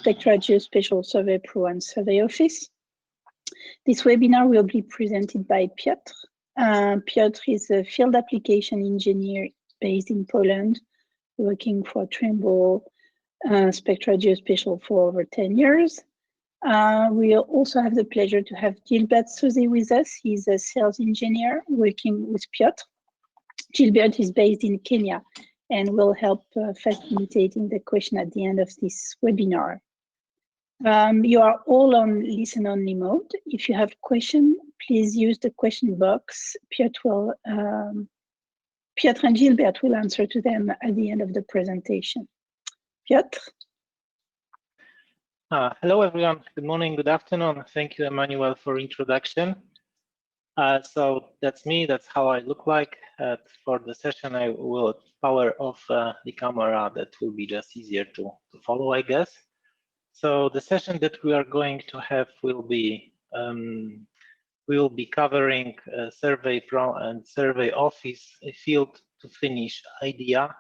Spectra Geospatial Survey Pro and Survey Office. This webinar will be presented by Piotr. Piotr is a field application engineer based in Poland, working for Trimble Spectra Geospatial for over 10 years. We also have the pleasure to have Gilbert Suzy with us. He's a sales engineer working with Piotr. Gilbert is based in Kenya and will help facilitating the question at the end of this webinar. You are all on listen-only mode. If you have a question, please use the question box. Piotr and Gilbert will answer to them at the end of the presentation. Piotr? Hello, everyone. Good morning, good afternoon. Thank you, Emmanuel, for introduction. So that's me, that's how I look like. For the session, I will power off the camera. That will be just easier to follow, I guess. So the session that we are going to have will be, we will be covering Survey Pro and Survey Office, a field to finish idea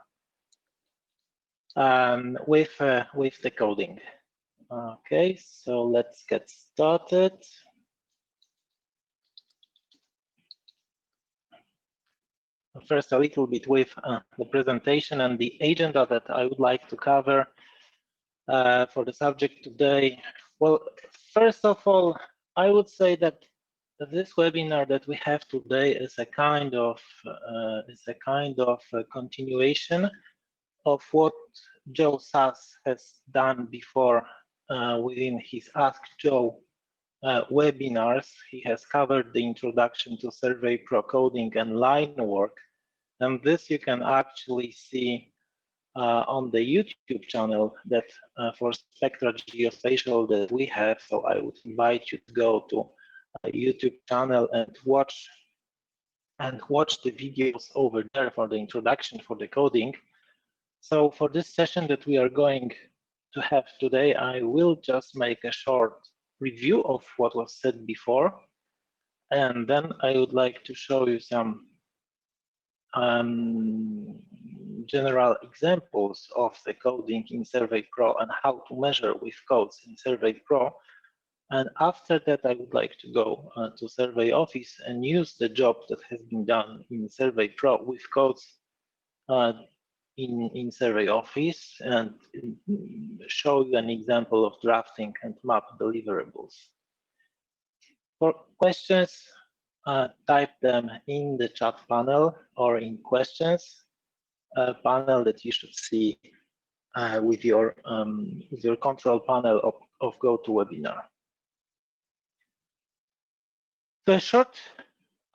with the coding. Okay, so let's get started. First, a little bit with the presentation and the agenda that I would like to cover for the subject today. Well, first of all, I would say that this webinar that we have today is a kind of continuation of what Joe Sass has done before within his Ask Joe webinars. He has covered the introduction to Survey Pro coding and line work, and this you can actually see on the YouTube channel that for Spectra Geospatial that we have. So I would invite you to go to a YouTube channel and watch the videos over there for the introduction for the coding. So for this session that we are going to have today, I will just make a short review of what was said before, and then I would like to show you some general examples of the coding in Survey Pro and how to measure with codes in Survey Pro. And after that, I would like to go to Survey Office and use the job that has been done in Survey Pro with codes in Survey Office and show you an example of drafting and map deliverables. For questions, type them in the chat panel or in questions panel that you should see with your control panel of GoToWebinar. So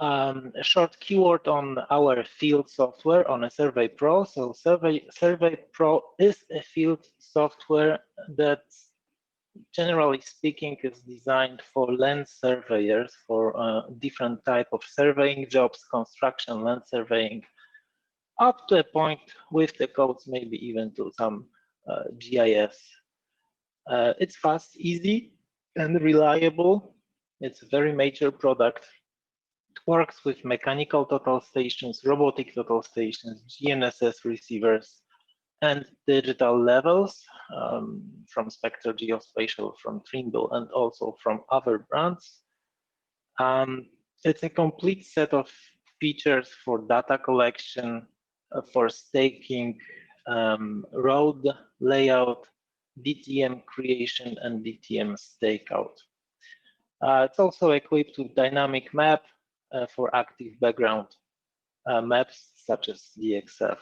a short keyword on our field software on a Survey Pro. So Survey Pro is a field software that, generally speaking, is designed for land surveyors for different type of surveying jobs, construction, land surveying, up to a point with the codes, maybe even to some GIS. It's fast, easy, and reliable. It's a very major product. It works with mechanical total stations, robotic total stations, GNSS receivers, and digital levels from Spectra Geospatial, from Trimble, and also from other brands. It's a complete set of features for data collection, for staking, road layout, DTM creation, and DTM stakeout. It's also equipped with dynamic map for active background maps such as DXF.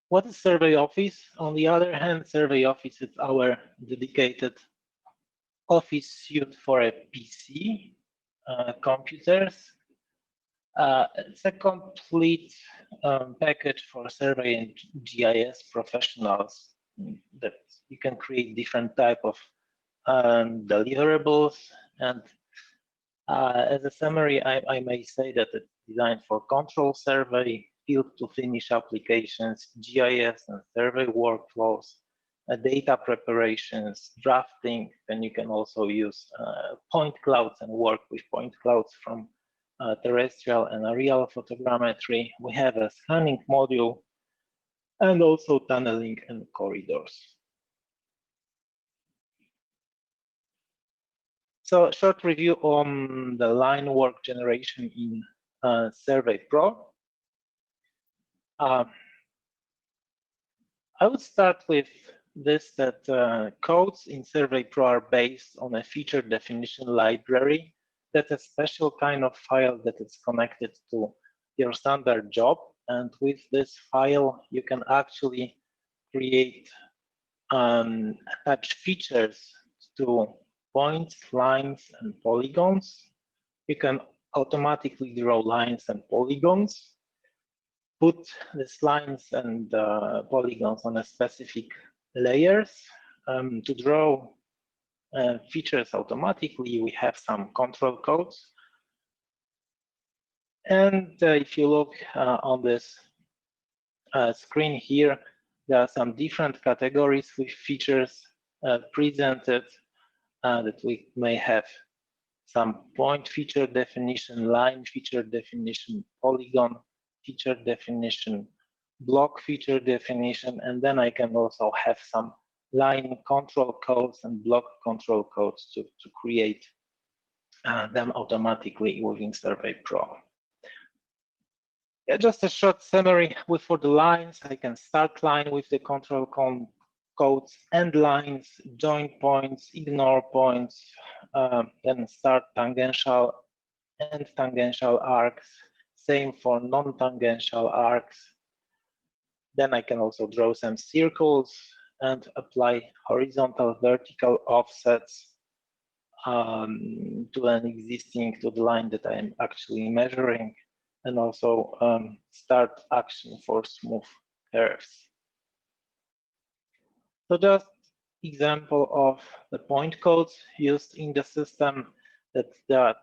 What is Survey Office? On the other hand, Survey Office is our dedicated office suite for a PC, computers. It's a complete package for survey and GIS professionals that you can create different type of deliverables. And as a summary, I may say that it's designed for control survey, field to finish applications, GIS and survey workflows, data preparations, drafting, and you can also use point clouds and work with point clouds from terrestrial and aerial photogrammetry. We have a scanning module and also tunneling and corridors. So a short review on the line work generation in Survey Pro. I would start with this, that codes in Survey Pro are based on a feature definition library. That's a special kind of file that is connected to your standard job. And with this file, you can actually create attach features to points, lines, and polygons. You can automatically draw lines and polygons, put these lines and polygons on a specific layers. To draw features automatically, we have some control codes. And if you look on this screen here, there are some different categories with features presented that we may have some point feature definition, line feature definition, polygon feature definition, block feature definition, and then I can also have some line control codes and block control codes to create them automatically within Survey Pro. Yeah, just a short summary for the lines. I can start line with the control codes, end lines, join points, ignore points, then start tangential and tangential arcs. Same for non-tangential arcs. Then I can also draw some circles and apply horizontal, vertical offsets to the line that I am actually measuring, and also start action for smooth curves. So just example of the point codes used in the system, that there are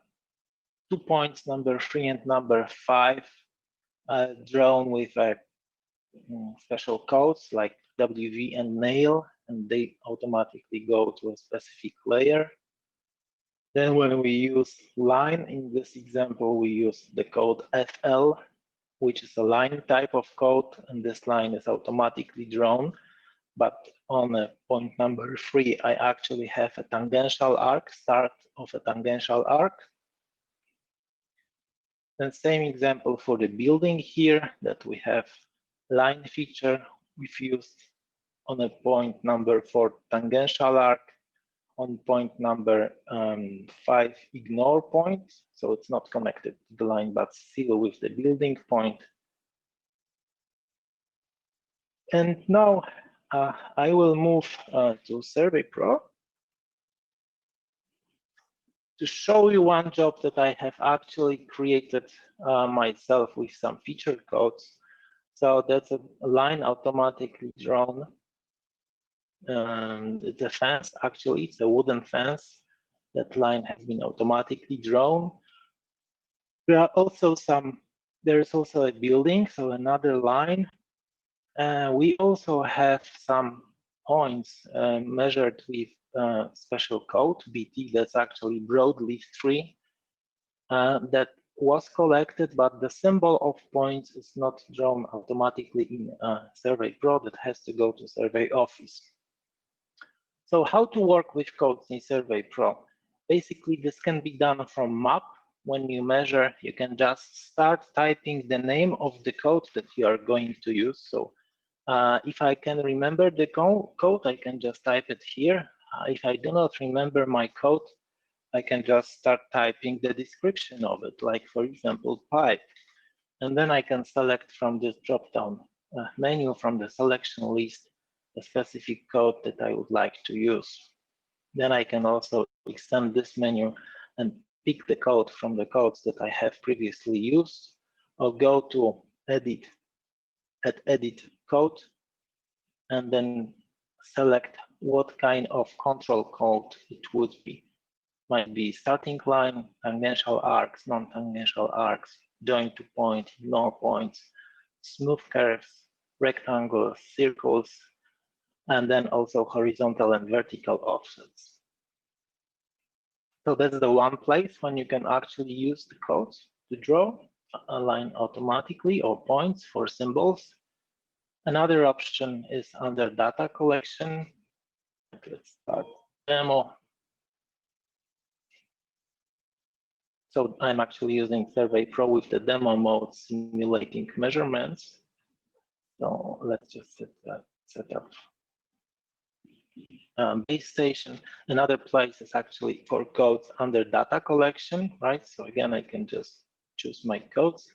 2 points, number 3 and number 5, drawn with special codes like WV and nail, and they automatically go to a specific layer. Then when we use line in this example, we use the code FL, which is a line type of code, and this line is automatically drawn. But on point number 3, I actually have a tangential arc, start of a tangential arc. And same example for the building here, that we have line feature we've used on a point number 4 tangential arc, on point number 5 ignore point, so it's not connected to the line but still with the building point. And now I will move to Survey Pro to show you one job that I have actually created myself with some feature codes. So that's a line automatically drawn. The fence, actually, it's a wooden fence. That line has been automatically drawn. There is also a building, so another line. We also have some points measured with special code, BT, that's actually broadleaf tree, that was collected, but the symbol of points is not drawn automatically in Survey Pro. That has to go to Survey Office. So how to work with codes in Survey Pro? Basically, this can be done from map. When you measure, you can just start typing the name of the code that you are going to use. So if I can remember the code, I can just type it here. If I do not remember my code, I can just start typing the description of it, like, for example, pipe. And then I can select from this drop-down menu from the selection list a specific code that I would like to use. Then I can also extend this menu and pick the code from the codes that I have previously used, or go to edit code, and then select what kind of control code it would be. Might be starting line, tangential arcs, non-tangential arcs, join to point, ignore points, smooth curves, rectangles, circles, and then also horizontal and vertical offsets. So that's the one place when you can actually use the codes to draw a line automatically, or points for symbols. Another option is under data collection. Let's start demo. So I'm actually using Survey Pro with the demo mode simulating measurements. So let's just set up base station. Another place is actually for codes under data collection, right? So again, I can just choose my codes,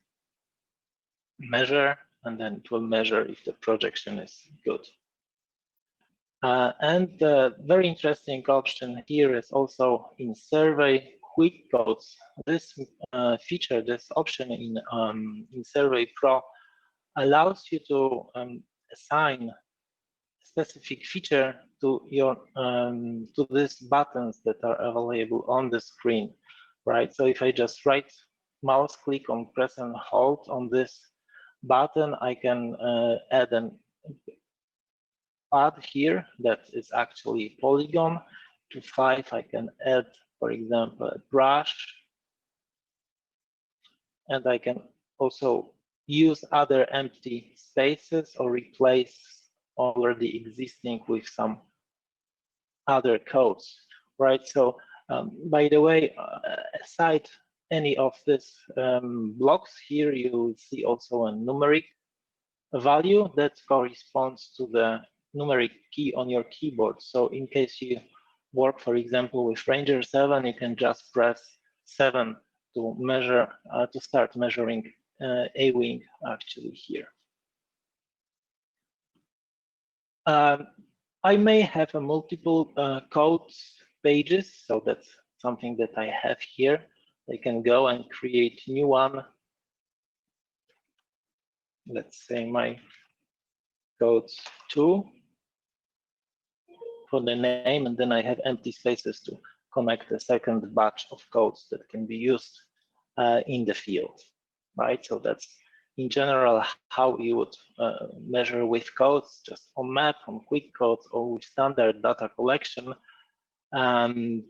measure, and then it will measure if the projection is good. And the very interesting option here is also in survey quick codes. This feature, this option in Survey Pro allows you to assign a specific feature to your to these buttons that are available on the screen, right? So if I just right mouse click on press and hold on this button, I can add an add here that is actually polygon. To 5, I can add, for example, a brush, and I can also use other empty spaces or replace already existing with some other codes, right? So by the way, aside any of these blocks here, you will see also a numeric value that corresponds to the numeric key on your keyboard. So in case you work, for example, with Ranger 7, you can just press 7 to measure, to start measuring a wing actually here. I may have a multiple codes pages, so that's something that I have here. I can go and create new one. Let's say my codes 2 for the name, and then I have empty spaces to connect a second batch of codes that can be used in the field, right? So that's in general how you would measure with codes, just on map, on quick codes, or with standard data collection. Then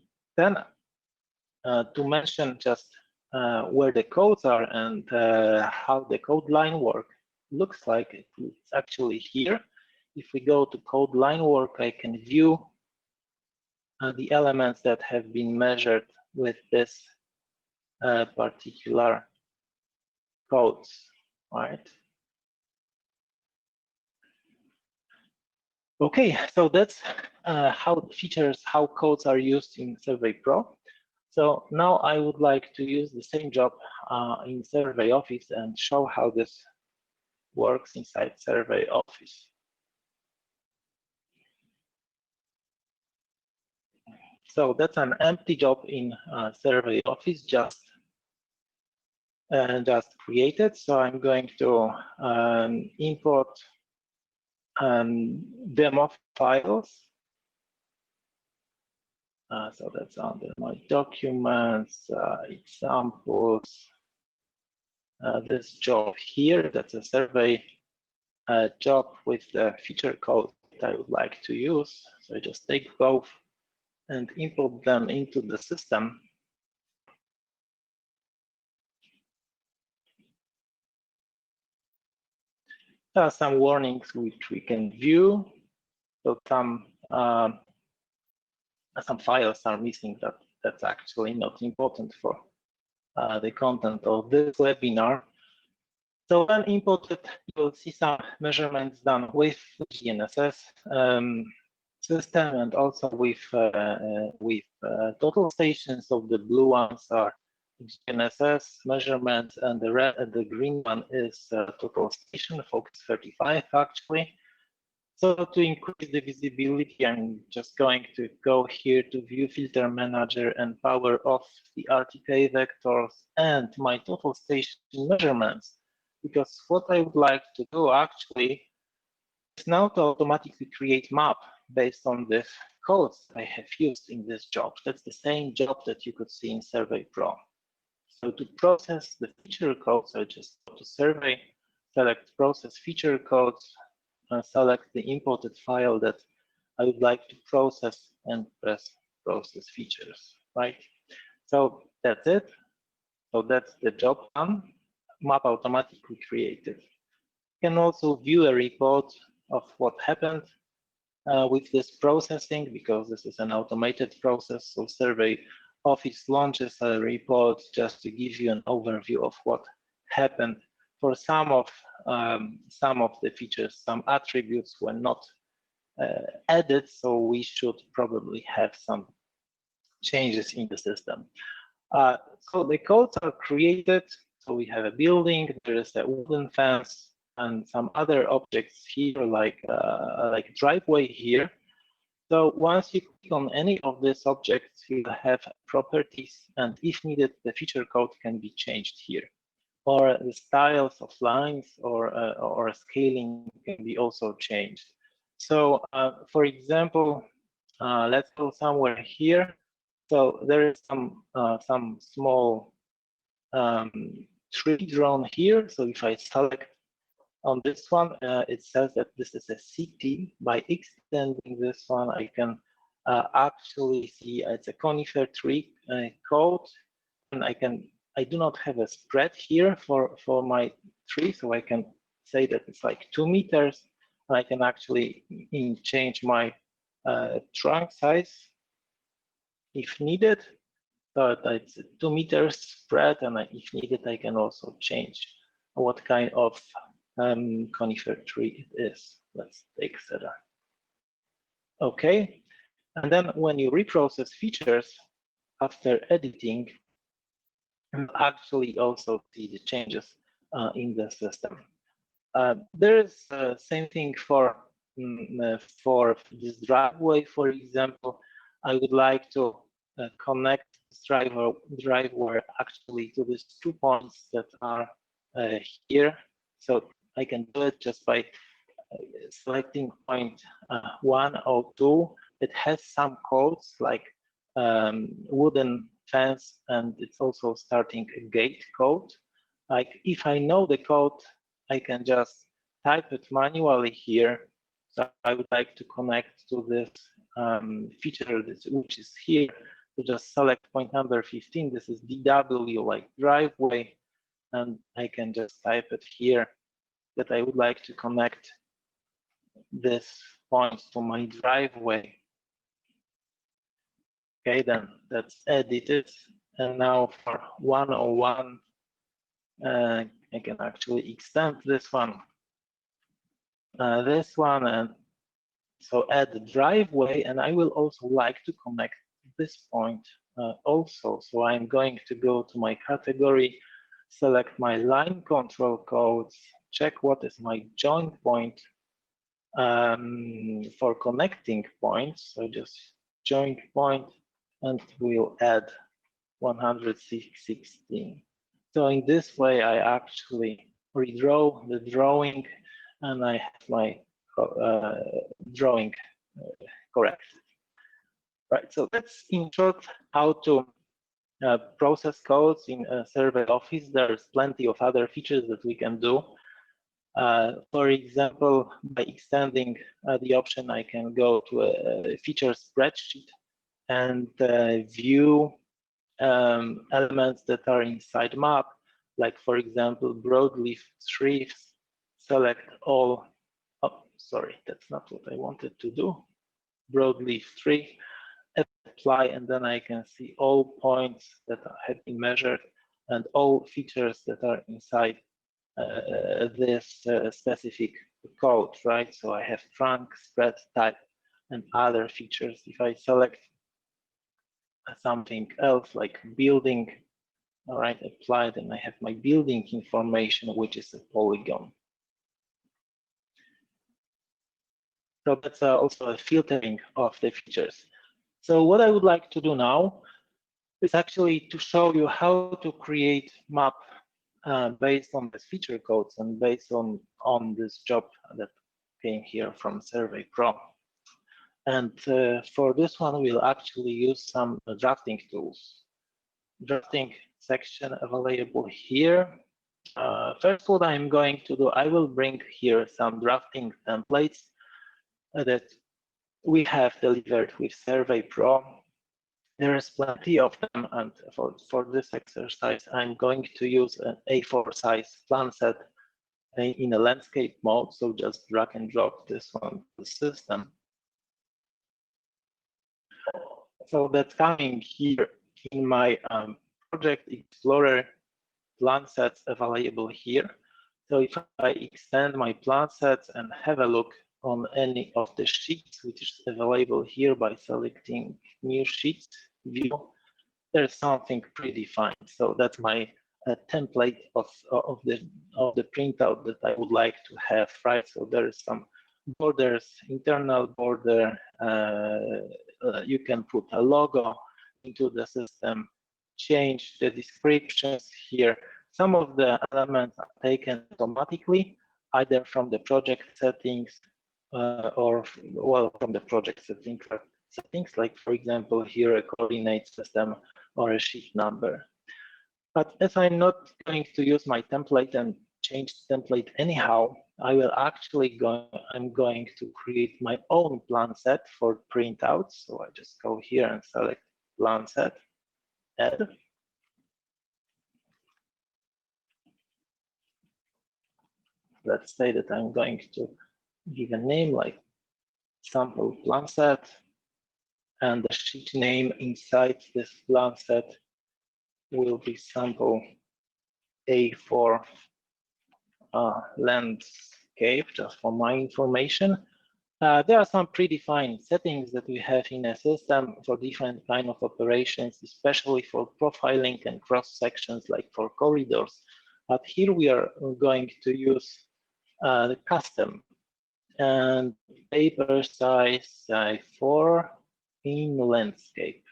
to mention just where the codes are and how the code line work looks like, it's actually here. If we go to code line work, I can view the elements that have been measured with this particular codes, right? Okay, so that's how codes are used in Survey Pro. So now I would like to use the same job in Survey Office and show how this works inside Survey Office. So that's an empty job in Survey Office just created. So I'm going to import demo files. So that's under my documents, examples. This job here, that's a survey job with the feature code that I would like to use. So I just take both and import them into the system. There are some warnings which we can view. So some files are missing that's actually not important for the content of this webinar. So when imported, you'll see some measurements done with GNSS system and also with total stations. So the blue ones are GNSS measurements, and the green one is total station, Focus 35 actually. So to increase the visibility, I'm just going to go here to View Filter Manager and power off the RTK vectors and my total station measurements. Because what I would like to do actually is now to automatically create map based on the codes I have used in this job. That's the same job that you could see in Survey Pro. So to process the feature codes, I just go to Survey, select Process Feature Codes, select the imported file that I would like to process and press Process Features, right? So that's it. So that's the job done. Map automatically created. You can also view a report of what happened with this processing, because this is an automated process. So Survey Office launches a report just to give you an overview of what happened. For some of the features, some attributes were not added, so we should probably have some changes in the system. So the codes are created. So we have a building, there is a wooden fence, and some other objects here, like driveway here. So once you click on any of these objects, you'll have properties, and if needed, the feature code can be changed here. Or the styles of lines or scaling can be also changed. So for example, let's go somewhere here. So there is some small tree drawn here. So if I select on this one, it says that this is a city. By extending this one, I can actually see it's a conifer tree code, and I do not have a spread here for my tree, so I can say that it's like 2 meters. And I can actually change my trunk size if needed. So it's a 2 meters spread, and if needed, I can also change what kind of conifer tree it is. Let's take cedar. Okay, and then when you reprocess features after editing, you actually also see the changes in the system. There is the same thing for this driveway, for example. I would like to connect this driveway actually to these 2 points that are here. So I can do it just by selecting point 1 or 2. It has some codes like wooden fence, and it's also starting a gate code. Like if I know the code, I can just type it manually here. So I would like to connect to this feature which is here. So just select point number 15. This is DW, like driveway, and I can just type it here that I would like to connect this point to my driveway. Okay, then that's edited. And now for 101, I can actually extend this one, and so add the driveway. And I will also like to connect this point also. So I'm going to go to my category, select my line control codes, check what is my joint point for connecting points. So just joint point, and we'll add 116. So in this way, I actually redraw the drawing, and I have my drawing correct. Right. So that's in short how to process codes in Survey Office. There's plenty of other features that we can do. For example, by extending the option, I can go to a feature spreadsheet and view elements that are inside map, like for example, broadleaf trees. Select all. Oh, sorry, that's not what I wanted to do. Broadleaf tree, apply, and then I can see all points that have been measured and all features that are inside this specific code, right? So I have trunk, spread, type, and other features. If I select something else like building, all right, applied, and I have my building information, which is a polygon. So that's also a filtering of the features. So what I would like to do now is actually to show you how to create map based on these feature codes and based on this job that came here from Survey Pro. And for this one, we'll actually use some drafting tools. Drafting section available here. First, what I'm going to do, I will bring here some drafting templates that we have delivered with Survey Pro. There is plenty of them, and for this exercise, I'm going to use an A4 size plan set in a landscape mode. So just drag and drop this one to the system. So that's coming here in my Project Explorer plan sets available here. So if I extend my plan sets and have a look on any of the sheets, which is available here by selecting new sheets view, there's something predefined. So that's my template of the printout that I would like to have, right? So there is some borders, internal border. You can put a logo into the system, change the descriptions here. Some of the elements are taken automatically, either from the project settings or well, from the project settings, like for example here a coordinate system or a sheet number. But as I'm not going to use my template and change the template anyhow, I'm going to create my own plan set for printouts. So I just go here and select plan set, add. Let's say that I'm going to give a name like sample plan set, and the sheet name inside this plan set will be sample A4 landscape, just for my information. There are some predefined settings that we have in a system for different kind of operations, especially for profiling and cross sections, like for corridors. But here we are going to use the custom and paper size 4 in landscape.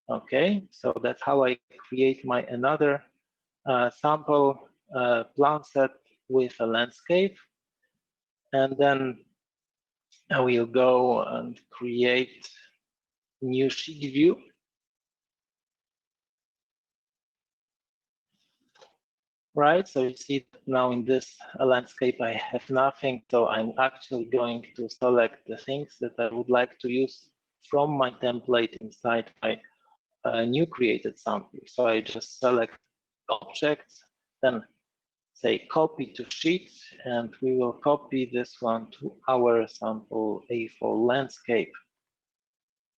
Okay, so that's how I create my another sample plan set with a landscape. And then I will go and create new sheet view. Right, so you see now in this landscape I have nothing, so I'm actually going to select the things that I would like to use from my template inside my new created sample. So I just select objects, then say copy to sheet, and we will copy this one to our sample A4 landscape.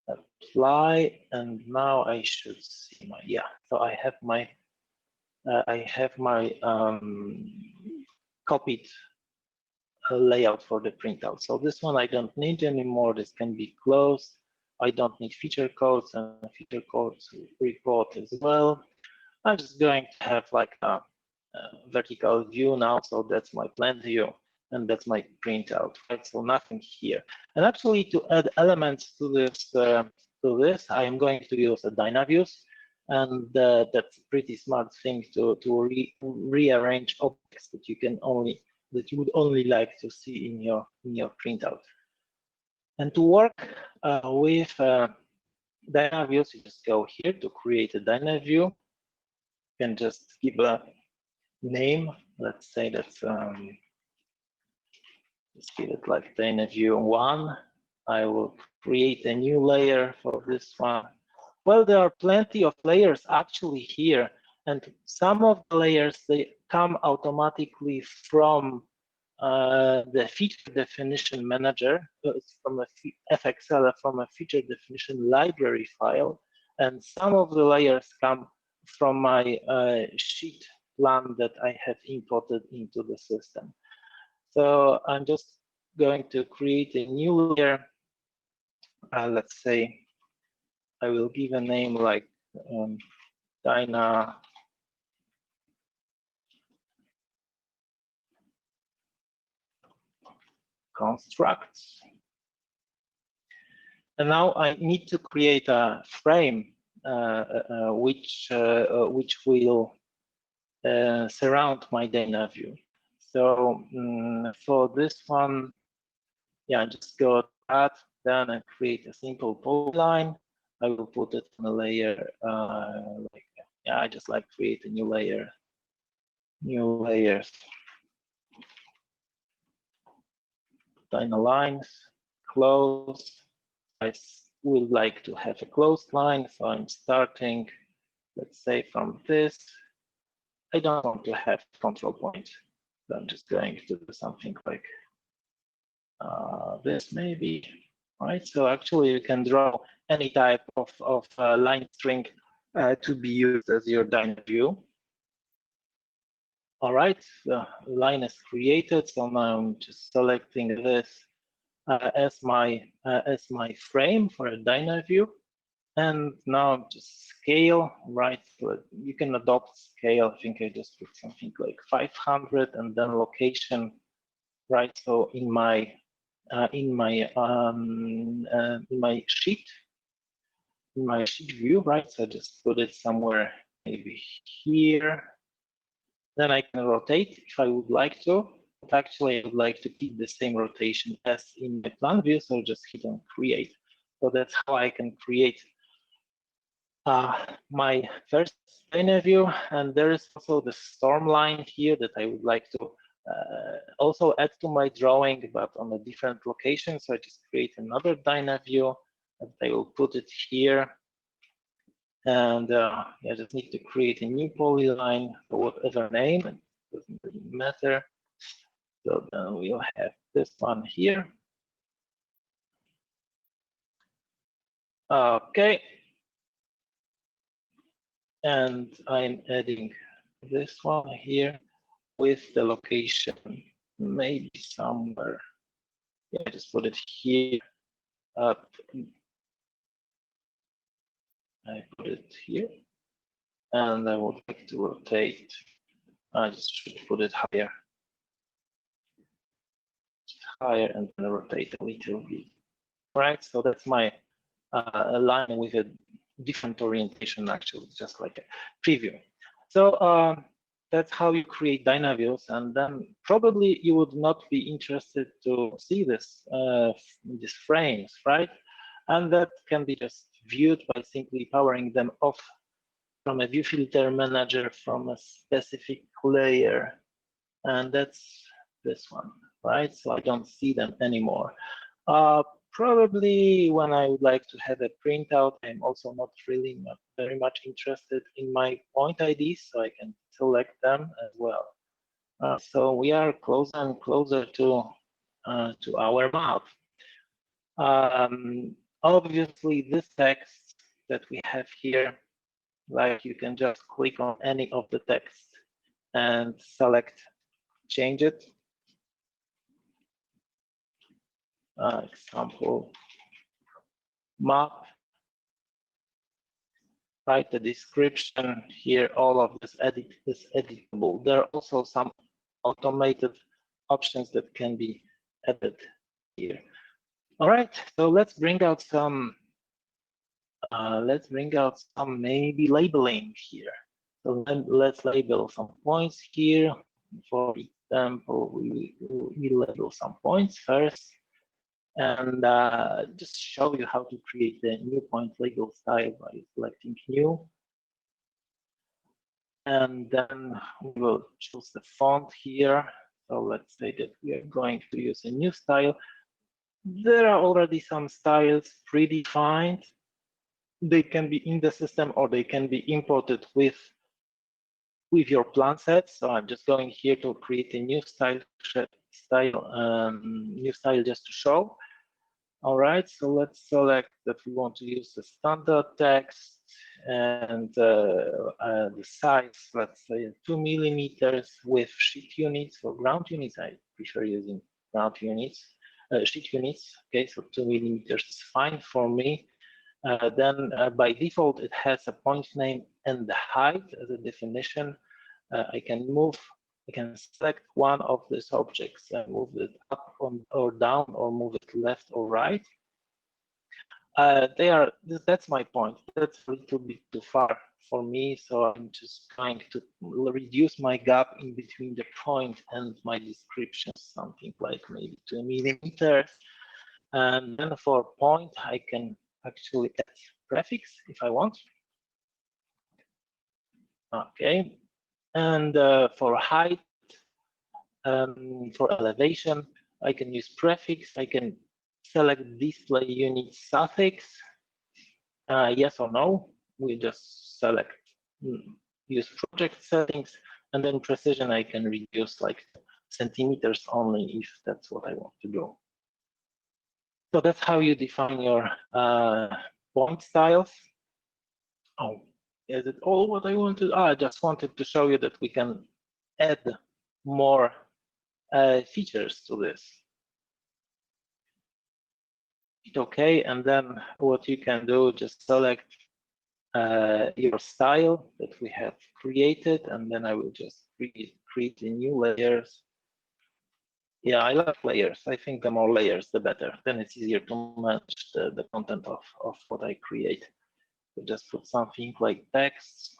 Apply, and now I should see my, yeah, so I have my copied layout for the printout. So this one I don't need anymore. This can be closed. I don't need feature codes and feature codes report as well. I'm just going to have like a vertical view now. So that's my plan view and that's my printout, right? So nothing here. And actually to add elements to this, I am going to use a Dynaviews. And that's a pretty smart thing to rearrange objects that you would only like to see in your printout. And to work with Dynaviews, you just go here to create a Dynaview. You can just give a name. Let's say that's let's give it like Dynaview 1. I will create a new layer for this one. Well, there are plenty of layers actually here, and some of the layers, they come automatically from the feature definition manager, from a FXL, from a feature definition library file, and some of the layers come from my sheet plan that I have imported into the system. So I'm just going to create a new layer. Let's say I will give a name like Dyna constructs. And now I need to create a frame which will surround my Dynaview. So for this one, yeah, just go to add, then I create a simple polyline. I will put it on a layer like, yeah, I just like create a new layer, new layers. Dyna lines, close. I would like to have a closed line, so I'm starting, let's say from this. I don't want to have control point. I'm just going to do something like this maybe, right? So actually you can draw any type of line string to be used as your dyno view. All right, the line is created, so now I'm just selecting this as my frame for a dyno view. And now just scale, right? So you can adopt scale. I think I just put something like 500 and then location, right? So in my sheet view, right? So just put it somewhere maybe here. Then I can rotate if I would like to. But actually, I would like to keep the same rotation as in my plan view. So just hit on create. So that's how I can create my first dyno view. And there is also the storm line here that I would like to also add to my drawing, but on a different location. So I just create another dyno view and I will put it here. And I just need to create a new polyline for whatever name, it doesn't really matter. So then we'll have this one here. Okay. And I'm adding this one here with the location maybe somewhere. Yeah, I just put it here up. I put it here. And I would like to rotate. I just should put it higher. Higher and then rotate a little bit. Right, so that's my line with a different orientation, actually, just like a preview. So that's how you create dyno views, and then probably you would not be interested to see this these frames, right? And that can be just viewed by simply powering them off from a view filter manager from a specific layer, and that's this one, right? So I don't see them anymore. Probably when I would like to have a printout, I'm also not really very much interested in my point IDs, so I can select them as well. So we are closer and closer to our map. Obviously, this text that we have here, like you can just click on any of the text and select change it. Example map, right? The description here, all of this is editable. There are also some automated options that can be added here. All right, so let's bring out some maybe labeling here. So then let's label some points here. For example, we label some points first, and just show you how to create the new point label style by selecting new. And then we will choose the font here. So let's say that we are going to use a new style. There are already some styles predefined. They can be in the system or they can be imported with your plan set. So I'm just going here to create a new style just to show. All right, so let's select that we want to use the standard text and the size, let's say 2 millimeters with sheet units. For ground units, I prefer using ground units, sheet units. Okay, so 2 millimeters is fine for me. Then by default, it has a point name and the height as a definition. I can select one of these objects and move it up or down or move it left or right. That's my point. That's a little bit too far for me, so I'm just trying to reduce my gap in between the point and my description, something like maybe 2 millimeters. And then for point, I can actually add prefix if I want. Okay, and for height, for elevation, I can use prefix. I can select display unit suffix, yes or no. We just select use project settings, and then precision I can reduce like centimeters only if that's what I want to do. So that's how you define your point styles. Oh, is it all what I wanted? I just wanted to show you that we can add more features to this. Okay, and then what you can do, just select your style that we have created, and then I will just create the new layers. Yeah, I love layers. I think the more layers, the better. Then it's easier to manage the content of what I create. So just put something like text,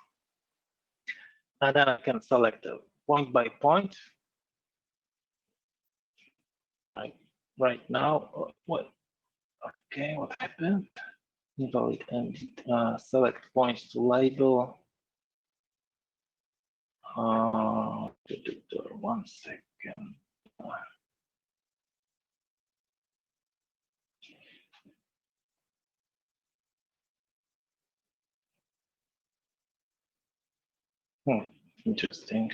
and then I can select a point by point. Right now, what? Okay, what happened? Invalid and select points to label. 1 second. Interesting.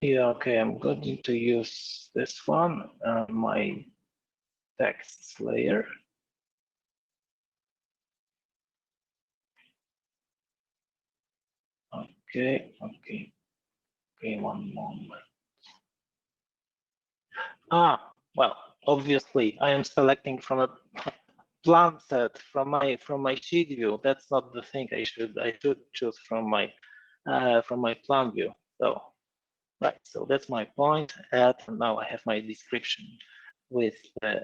Yeah, okay, I'm going to use this one, my text layer. Okay, one moment. Well, obviously I am selecting from a plan set from my sheet view. That's not the thing I should choose from my plan view. So right, so that's my point. And now I have my description with a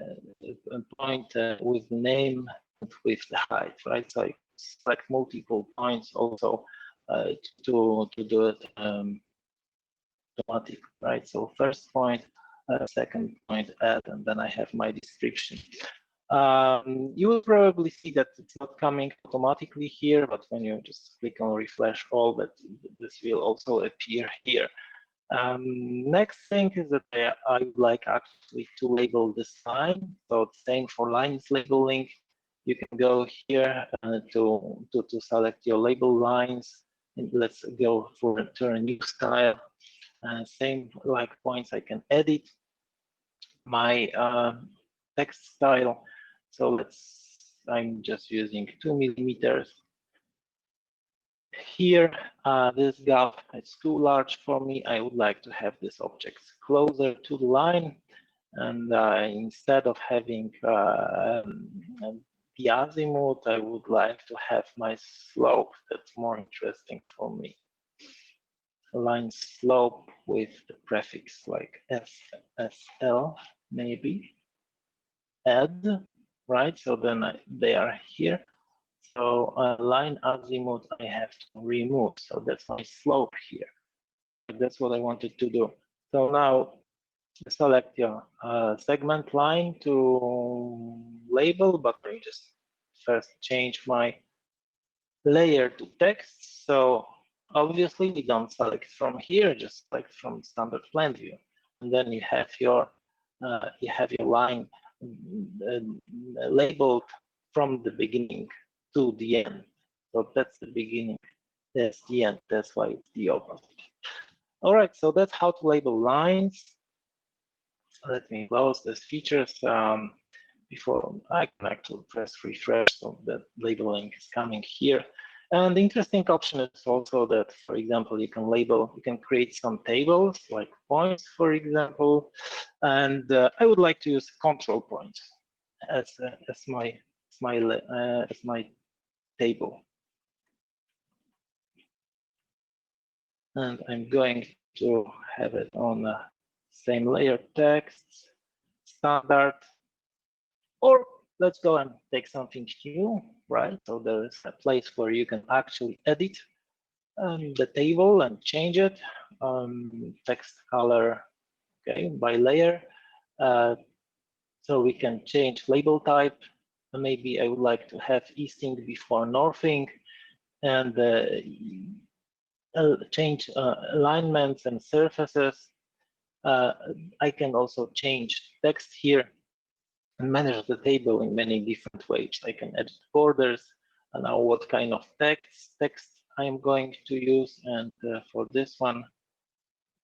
point with the name and with the height, right? So I select multiple points also to do it automatic, right? So first point, second point, add, and then I have my description. You will probably see that it's not coming automatically here, but when you just click on refresh all, that this will also appear here. Next thing is that I would like actually to label this line. So same for lines labeling. You can go here to select your label lines. And let's go to a new style. Same like points, I can edit my text style. So I'm just using 2 millimeters. Here, this gap is too large for me. I would like to have this object closer to the line. And instead of having the azimuth, I would like to have my slope. That's more interesting for me. Line slope with the prefix like SL, maybe. Add, right? So then they are here. So line azimuth I have to remove. So that's my slope here. That's what I wanted to do. So now select your segment line to label, but I just first change my layer to text. So obviously we don't select from here, just select from standard plan view. And then you have your line labeled from the beginning to the end. So that's the beginning, that's the end. That's why it's the opposite. All right, so that's how to label lines. Let me close these features before I can actually press refresh, so that labeling is coming here. And the interesting option is also that, for example, you can create some tables like points, for example, and I would like to use control points as my table. And I'm going to have it on the same layer text, standard, or let's go and take something new, right? So there is a place where you can actually edit the table and change it. Text color, okay, by layer. So we can change label type. Maybe I would like to have easting before northing, and change alignments and surfaces. I can also change text here. manage the table in many different ways. I can edit borders and now what kind of text I'm going to use. And for this one,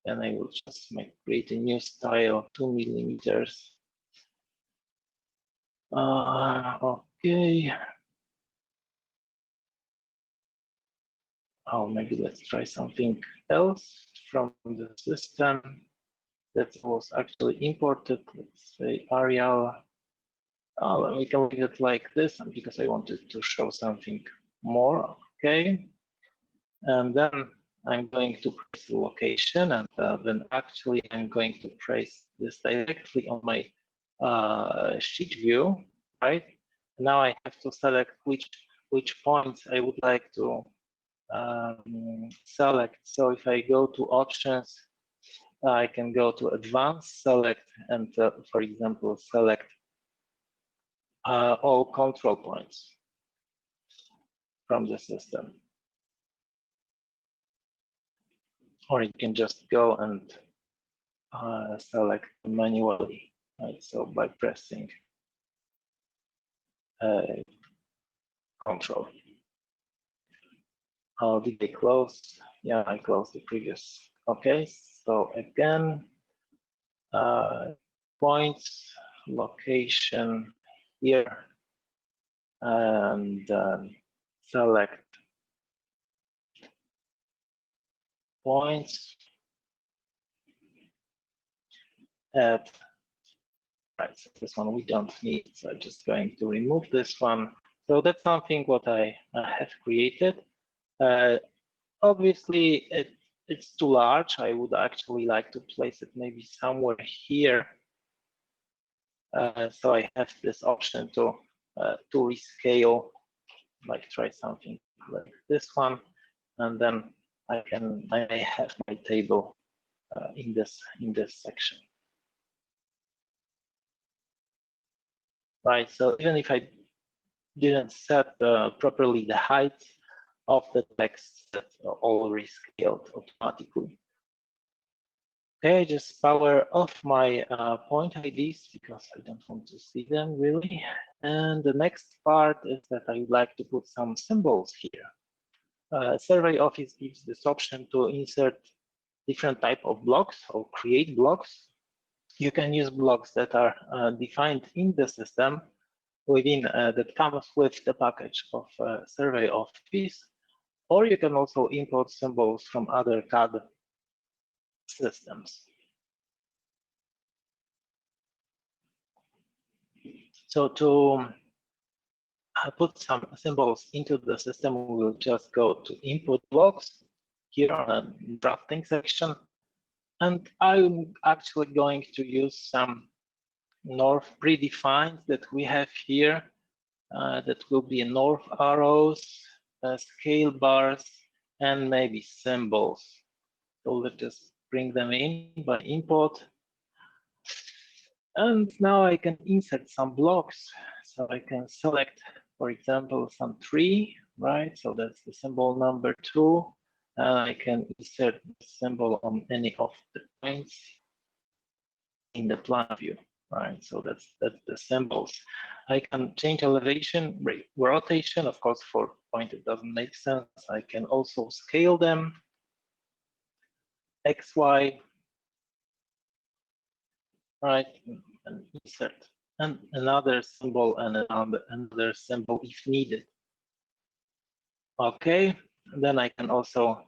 then I will just create a new style, 2 millimeters. Okay. Oh, maybe let's try something else from the system that was actually imported. Let's say Arial. Oh, we can leave it like this because I wanted to show something more. Okay. And then I'm going to press the location, and then actually I'm going to place this directly on my sheet view, right? Now I have to select which points I would like to select. So if I go to options, I can go to advanced select and for example, select all control points from the system. Or you can just go and select manually, right? So by pressing control. Did I close? Yeah, I closed the previous. Okay, so again, points, location here, and select points at, right, so this one we don't need, so I'm just going to remove this one. So that's something what I have created. Obviously, it's too large. I would actually like to place it maybe somewhere here. So I have this option to rescale, like try something like this one, and then I have my table in this section. Right. So even if I didn't set properly the height of the text, that's all rescaled automatically. Okay, just power off my point IDs because I don't want to see them really. And the next part is that I would like to put some symbols here. Survey Office gives this option to insert different type of blocks or create blocks. You can use blocks that are defined in the system within that comes with the package of Survey Office, or you can also import symbols from other CAD systems. So to put some symbols into the system, we will just go to input blocks here on the drafting section. And I'm actually going to use some north predefined that we have here. That will be north arrows, scale bars, and maybe symbols. So let's just bring them in by import. And now I can insert some blocks. So I can select, for example, some tree, right? So that's the symbol number 2. And I can insert the symbol on any of the points in the plan view, right? So that's the symbols. I can change elevation, rotation. Of course, for point it doesn't make sense. I can also scale them, X, Y, right, and insert and another symbol and another symbol if needed. Okay, and then I can also,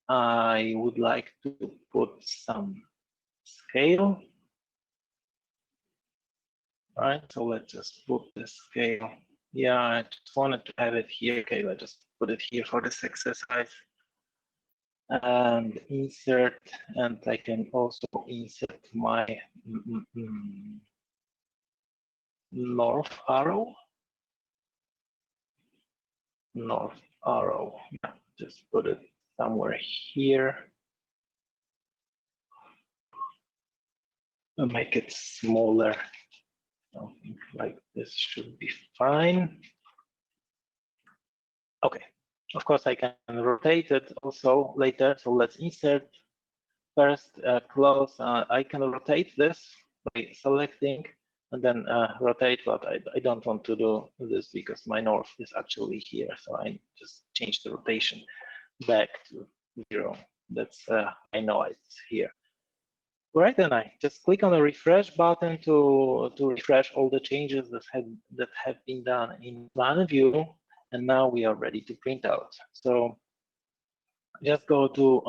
I would like to put some scale, right? So let's just put the scale. Yeah, I just wanted to have it here. Okay, let's just put it here for this exercise. And insert, and I can also insert my north arrow. North arrow. Yeah, just put it somewhere here. I'll make it smaller. Something like this should be fine. Okay. Of course, I can rotate it also later. So let's insert first, close. I can rotate this by selecting and then rotate, but I don't want to do this because my north is actually here, so I just change the rotation back to 0. That's I know it's here. Right, then I just click on the refresh button to refresh all the changes that have been done in plan view, and now we are ready to print out. So just go to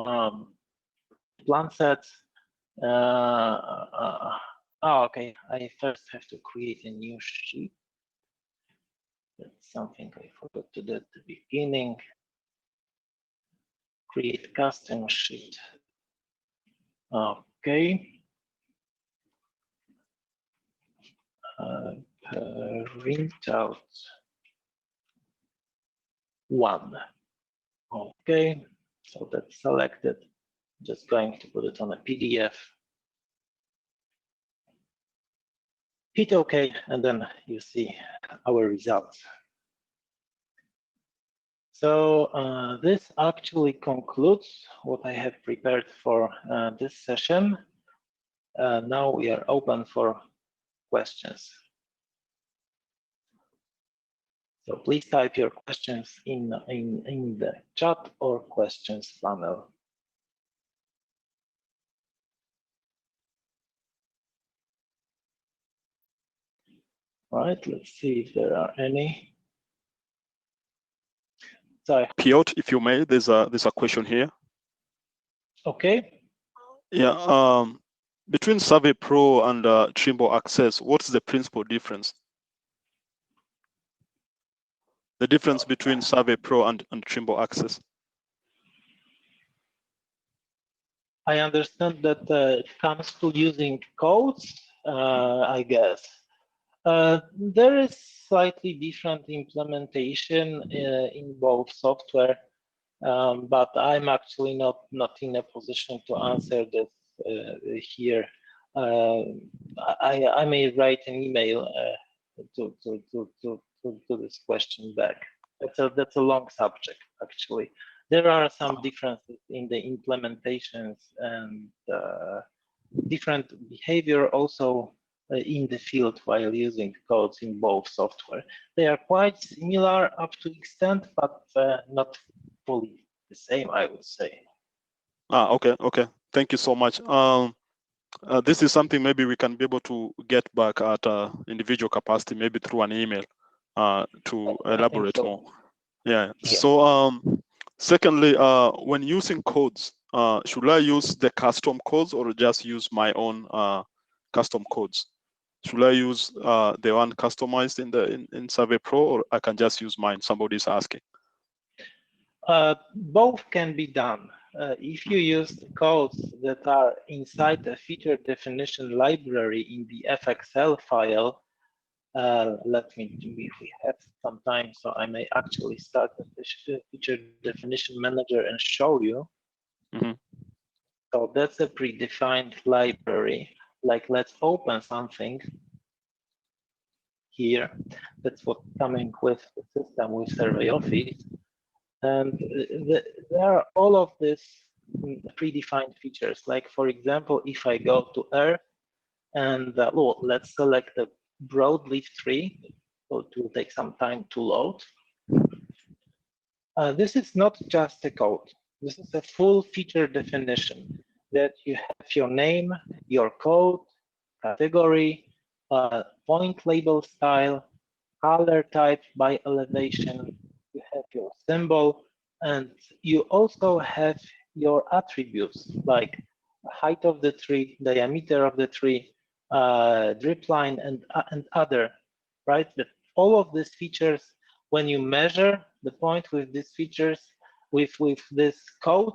plan sets. Oh, okay, I first have to create a new sheet. That's something I forgot to do at the beginning. Create custom sheet. Okay. Print out 1. Okay, so that's selected. Just going to put it on a PDF. Hit OK, and then you see our results. So this actually concludes what I have prepared for this session. Now we are open for questions. So please type your questions in the chat or questions panel. All right, let's see if there are any. Sorry. Piotr, if you may, there's a question here. Okay. Yeah. Between Survey Pro and Trimble Access, what's the principal difference? The difference between Survey Pro and Trimble Access. I understand that it comes to using codes, I guess. There is slightly different implementation in both software, but I'm actually not in a position to answer this here. I may write an email to this question back. That's a long subject, actually. There are some differences in the implementations and different behavior also in the field while using codes in both software. They are quite similar up to extent, but not fully the same, I would say. Okay. Thank you so much. This is something maybe we can be able to get back at individual capacity, maybe through an email to elaborate so. more. Yeah. So secondly, when using codes, should I use the custom codes or just use my own custom codes? Should I use the one customized in Survey Pro, or I can just use mine? Somebody's asking. Both can be done. If you use codes that are inside the feature definition library in the FXL file, let me see if we have some time, so I may actually start the feature definition manager and show you. Mm-hmm. So that's a predefined library. Like, let's open something here. That's what's coming with the system with SurveyOffice. And there are all of these predefined features. Like, for example, if I go to Earth and let's select the broadleaf tree, so it will take some time to load. This is not just a code. This is a full feature definition that you have your name, your code, category, point label style, color type by elevation, you have your symbol, and you also have your attributes like height of the tree, diameter of the tree, drip line, and other, right? But all of these features, when you measure the point with these features, with this code,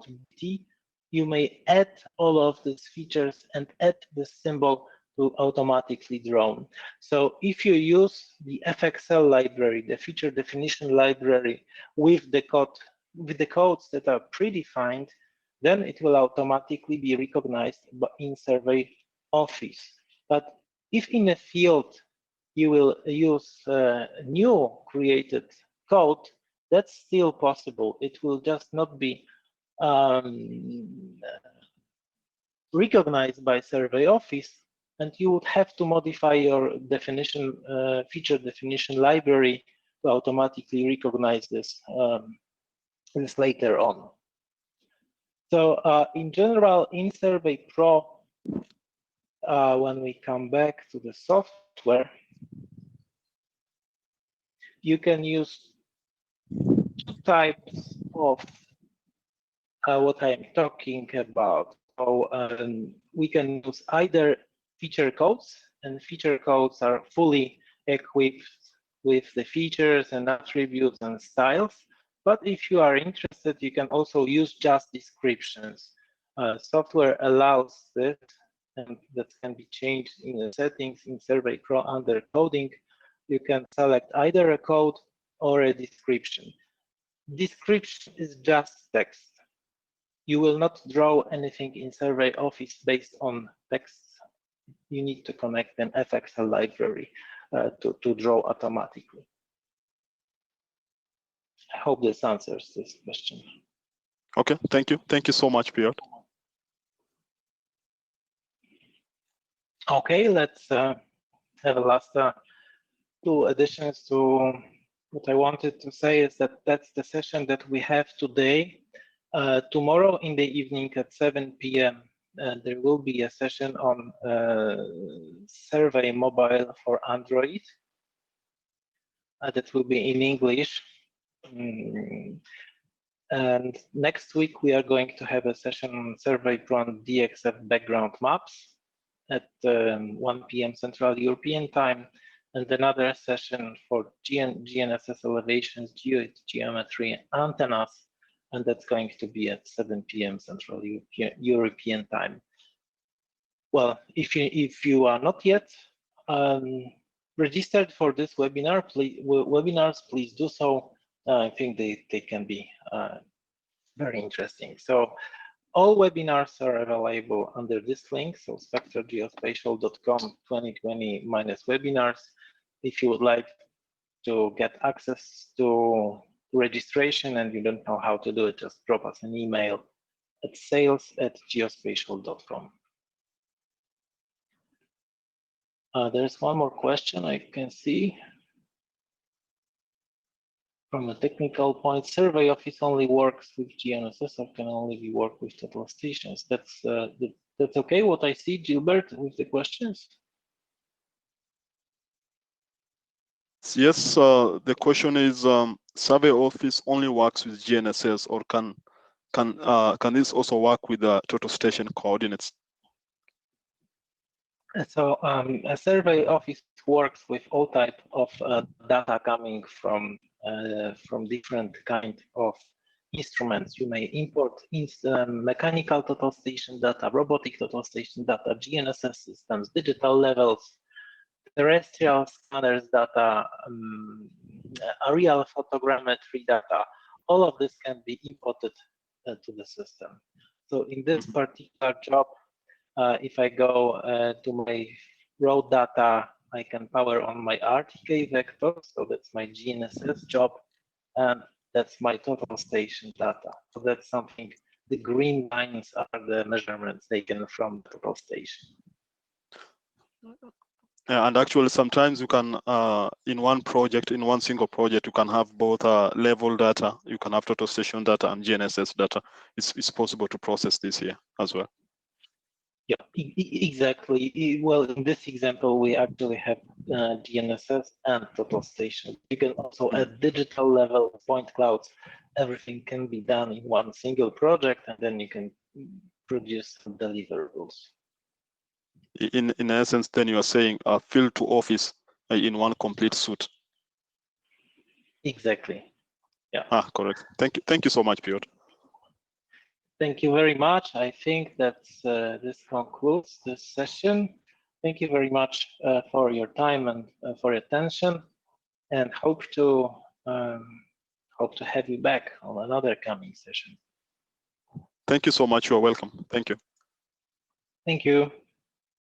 you may add all of these features and add the symbol to automatically drawn. So if you use the FXL library, the feature definition library, with the codes that are predefined, then it will automatically be recognized in SurveyOffice. But if in a field you will use new created code, that's still possible. It will just not be recognized by SurveyOffice, and you would have to modify your definition, feature definition library to automatically recognize this, this later on. So in general, in Survey Pro, when we come back to the software, you can use two types of what I'm talking about. So we can use either feature codes, and feature codes are fully equipped with the features and attributes and styles. But if you are interested, you can also use just descriptions. Software allows this, and that can be changed in the settings in Survey Pro under coding. You can select either a code or a description. Description is just text. You will not draw anything in Survey Office based on text. You need to connect an FXL library to draw automatically. I hope this answers this question. Okay, thank you. Thank you so much, Piotr. Okay, let's have a last two additions to what I wanted to say is that that's the session that we have today. Tomorrow in the evening at 7 p.m. There will be a session on Survey Mobile for Android. That will be in English. And next week we are going to have a session on Survey Pro and DXF background maps at 1 p.m. Central European Time, and another session for GNSS elevations, geometry, antennas, and that's going to be at 7 p.m. Central European Time. Well, if you are not yet registered for this webinar, webinars, please do so. I think they can be very interesting. So all webinars are available under this link, so spectregeospatial.com 2020-webinars. If you would like to get access to registration and you don't know how to do it, just drop us an email at sales@geospatial.com. There's one more question I can see. From a technical point, Survey Office only works with GNSS or can only be worked with total stations. That's okay, what I see, Gilbert, with the questions? Yes, the question is, Survey Office only works with GNSS, or can this also work with total station coordinates? So a Survey Office works with all type of data coming from different kind of instruments. You may import mechanical total station data, robotic total station data, GNSS systems, digital levels, terrestrial scanners data, aerial photogrammetry data. All of this can be imported to the system. So in this particular job, if I go to my road data, I can power on my RTK vector, so that's my GNSS job, and that's my total station data. So that's something, the green lines are the measurements taken from the total station. Yeah, and actually sometimes you can, in one single project, you can have both level data, you can have total station data and GNSS data. It's possible to process this here as well. Yeah, exactly. Well, in this example, we actually have GNSS and total station. You can also add digital level point clouds. Everything can be done in one single project, and then you can produce some deliverables. In essence, then you are saying field to office in one complete suite. Exactly. Yeah. Correct. Thank you so much, Piotr. Thank you very much. I think that this concludes this session. Thank you very much for your time and for your attention, and hope to have you back on another coming session. Thank you so much. You are welcome. Thank you. Thank you.